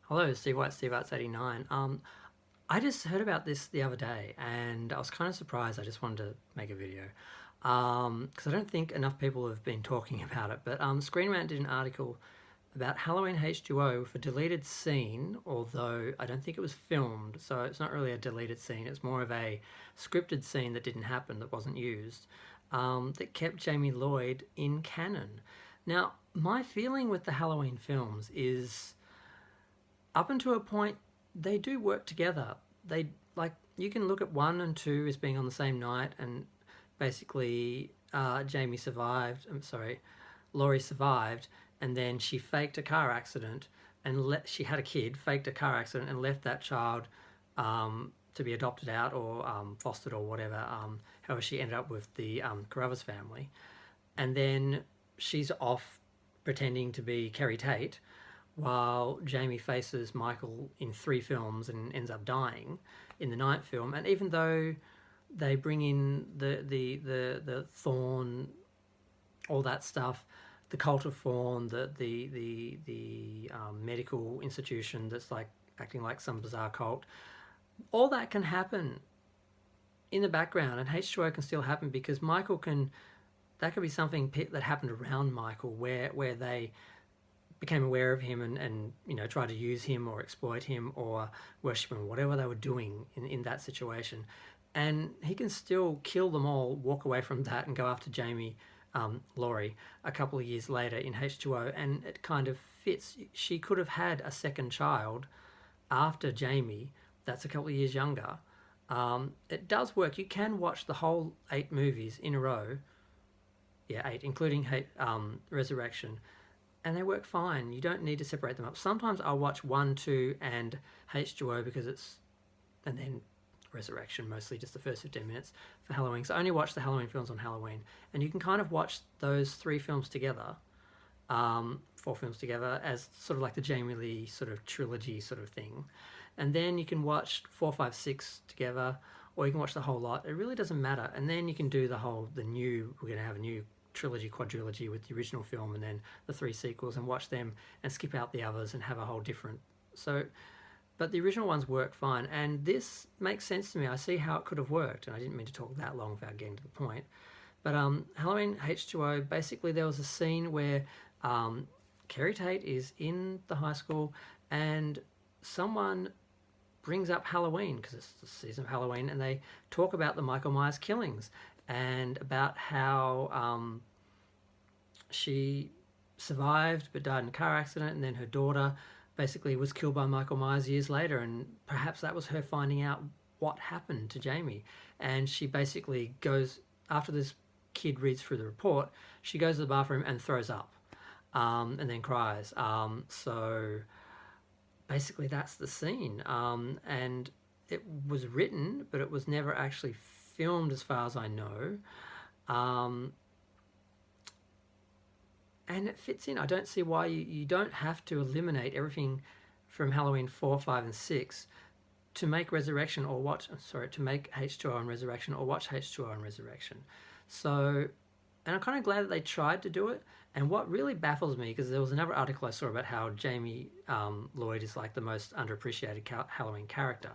Hello, Steve White, Steve Arts 89. I just heard about this the other day and I was kind of surprised. I just wanted to make a video because I don't think enough people have been talking about it. But Screen Rant did an article about Halloween H2O with a deleted scene, although I don't think it was filmed, so it's not really a deleted scene. It's more of a scripted scene that didn't happen, that wasn't used, that kept Jamie Lloyd in canon. Now, my feeling with the Halloween films is up until a point, they do work together. They like you can look at one and two as being on the same night, and basically Jamie survived. I'm sorry, Laurie survived, and then she faked a car accident and she had a kid, faked a car accident, and left that child to be adopted out or fostered or whatever. However, she ended up with the Carruthers family, and then she's off pretending to be Kerry Tate while Jamie faces Michael in 3 films and ends up dying in the ninth film. And even though they bring in the Thorn, all that stuff, the cult of Thorn, the medical institution that's like acting like some bizarre cult, all that can happen in the background, and H2O can still happen because Michael can. That could be something that happened around Michael where they became aware of him and tried to use him or exploit him or worship him, whatever they were doing in that situation. And he can still kill them all, walk away from that, and go after Jamie, Laurie, a couple of years later in H2O, and it kind of fits. She could have had a second child after Jamie that's a couple of years younger. It does work. You can watch the whole 8 movies in a row. Yeah, 8, including Resurrection, and they work fine. You don't need to separate them up. Sometimes I'll watch 1, 2, and H2O because it's, and then Resurrection, mostly just the first 15 minutes for Halloween. So I only watch the Halloween films on Halloween, and you can kind of watch those 3 films together, 4 films together, as sort of like the Jamie Lee sort of trilogy sort of thing. And then you can watch 4, 5, 6 together, or you can watch the whole lot. It really doesn't matter. And then you can do we're going to have a new trilogy, quadrilogy with the original film and then the 3 sequels, and watch them and skip out the others and have a whole different. So, but the original ones work fine, and this makes sense to me. I see how it could have worked, and I didn't mean to talk that long without getting to the point. But Halloween H2O, basically there was a scene where Kerry Tate is in the high school and someone brings up Halloween because it's the season of Halloween, and they talk about the Michael Myers killings and about how she survived but died in a car accident, and then her daughter basically was killed by Michael Myers years later, and perhaps that was her finding out what happened to Jamie. And she basically goes, after this kid reads through the report, she goes to the bathroom and throws up, and then cries. So basically that's the scene, and it was written but it was never actually filmed as far as I know, and it fits in. I don't see why you don't have to eliminate everything from Halloween 4, 5 and 6 to make Resurrection or watch, to make H2O and Resurrection or watch H2O and Resurrection. So, and I'm kind of glad that they tried to do it. And what really baffles me, because there was another article I saw about how Jamie Lloyd is like the most underappreciated Halloween character,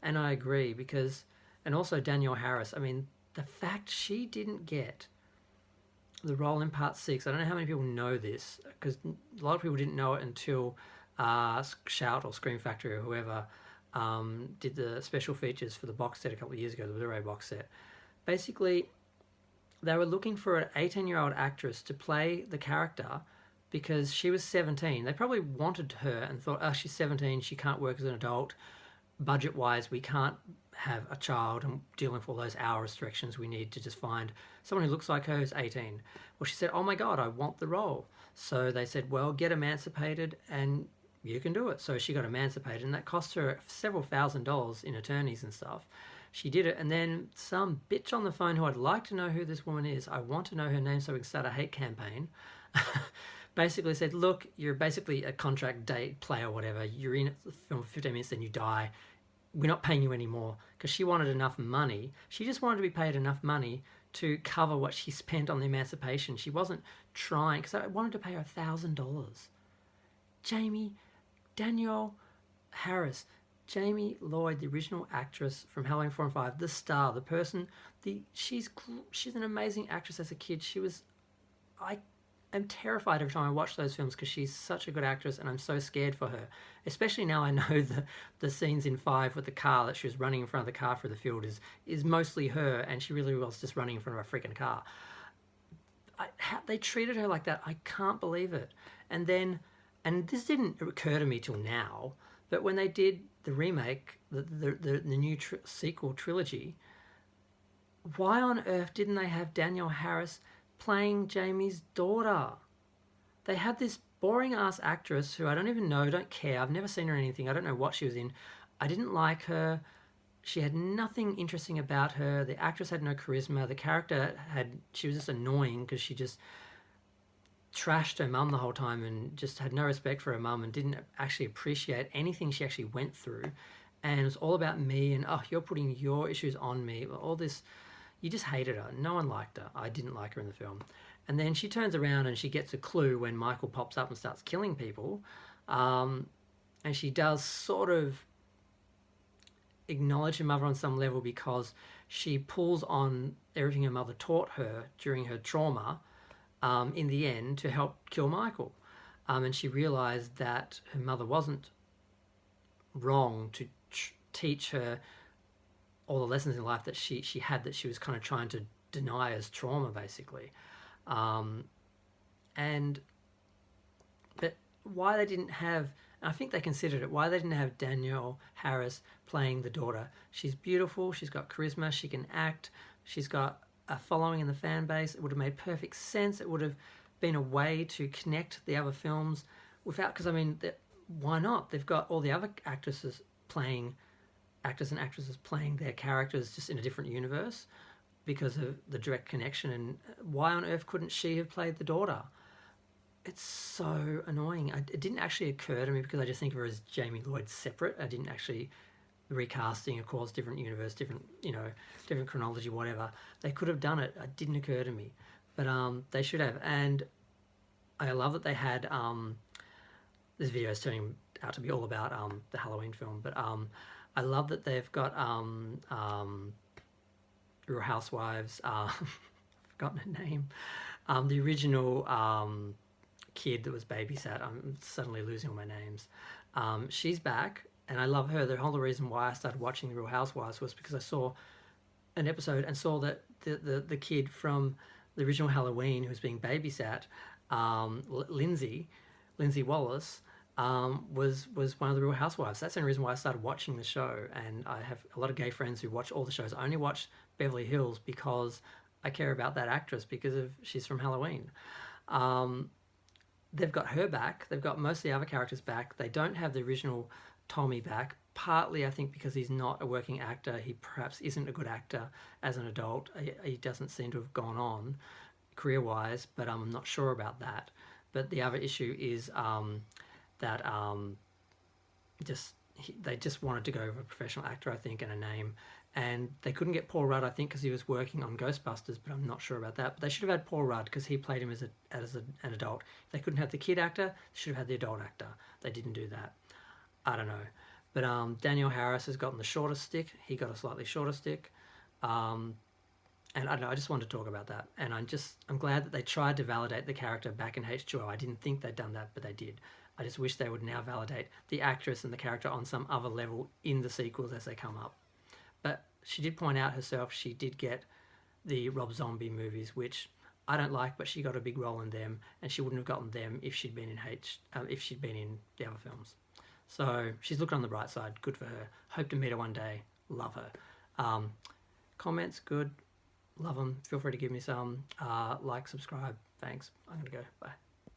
and I agree, because, and also Danielle Harris. I mean, the fact she didn't get the role in Part 6, I don't know how many people know this, because a lot of people didn't know it until Shout or Scream Factory or whoever did the special features for the box set a couple of years ago, the Blu-ray box set. Basically, they were looking for an 18-year-old actress to play the character because she was 17. They probably wanted her and thought, oh, she's 17, she can't work as an adult. Budget-wise, we can't have a child and dealing with all those hour restrictions. We need to just find someone who looks like her who's 18. Well, she said, oh my God, I want the role. So they said, well, get emancipated and you can do it. So she got emancipated, and that cost her several $1,000s in attorneys and stuff. She did it, and then some bitch on the phone who I'd like to know who this woman is, I want to know her name so we can start a hate campaign, basically said, look, you're basically a contract date play or whatever. You're in the film for 15 minutes, then you die. We're not paying you anymore, because she wanted enough money. She just wanted to be paid enough money to cover what she spent on the emancipation. She wasn't trying, because I wanted to pay her $1,000. Jamie, Danielle, Harris, Jamie Lloyd, the original actress from Halloween 4 and 5, the star, the person, she's an amazing actress as a kid. I am terrified every time I watch those films because she's such a good actress and I'm so scared for her. Especially now I know the scenes in 5 with the car that she was running in front of the car through the field is mostly her, and she really was just running in front of a freaking car. They treated her like that. I can't believe it. And this didn't occur to me till now, but when they did the remake, the new sequel trilogy, why on earth didn't they have Danielle Harris playing Jamie's daughter? They had this boring ass actress who I don't even know, don't care. I've never seen her in anything. I don't know what she was in. I didn't like her. She had nothing interesting about her. The actress had no charisma. The character she was just annoying because she just trashed her mum the whole time and just had no respect for her mum and didn't actually appreciate anything she actually went through. And it was all about me and, oh, you're putting your issues on me. All this, you just hated her. No one liked her. I didn't like her in the film. And then she turns around and she gets a clue when Michael pops up and starts killing people. And she does sort of acknowledge her mother on some level because she pulls on everything her mother taught her during her trauma in the end to help kill Michael. And she realised that her mother wasn't wrong to teach her all the lessons in life that she had, that she was kind of trying to deny as trauma, basically. But why they didn't have, I think they considered it, why they didn't have Danielle Harris playing the daughter. She's beautiful, she's got charisma, she can act, she's got a following in the fan base. It would have made perfect sense. It would have been a way to connect the other films without, because I mean, why not? They've got all the other actors and actresses playing their characters just in a different universe because of the direct connection. And why on earth couldn't she have played the daughter? It's so annoying. It didn't actually occur to me because I just think of her as Jamie Lloyd separate. I didn't actually recasting, of course, different universe, different chronology, whatever. They could have done it. It didn't occur to me, but they should have. And I love that they had this video is turning out to be all about the Halloween film, but I love that they've got Real Housewives. I've forgotten her name. The original kid that was babysat. I'm suddenly losing all my names. She's back. And I love her. The whole reason why I started watching The Real Housewives was because I saw an episode and saw that the kid from the original Halloween who was being babysat, Lindsay Wallace, was one of the Real Housewives. That's the only reason why I started watching the show. And I have a lot of gay friends who watch all the shows. I only watch Beverly Hills because I care about that actress because she's from Halloween. They've got her back. They've got most of the other characters back. They don't have the original Tommy back, partly I think because he's not a working actor. He perhaps isn't a good actor as an adult. He doesn't seem to have gone on career-wise, but I'm not sure about that. But the other issue is that they just wanted to go with a professional actor, I think, and a name. And they couldn't get Paul Rudd, I think, because he was working on Ghostbusters, but I'm not sure about that. But they should have had Paul Rudd because he played him as an adult. If they couldn't have the kid actor, they should have had the adult actor. They didn't do that. I don't know. But Danielle Harris has gotten the shortest stick. He got a slightly shorter stick. And I don't know, I just wanted to talk about that. And I'm glad that they tried to validate the character back in H2O. I didn't think they'd done that, but they did. I just wish they would now validate the actress and the character on some other level in the sequels as they come up. But she did point out herself she did get the Rob Zombie movies, which I don't like, but she got a big role in them, and she wouldn't have gotten them if she'd been in the other films. So she's looking on the bright side. Good for her. Hope to meet her one day. Love her. Comments, good. Love them. Feel free to give me some. Like, subscribe. Thanks. I'm going to go. Bye.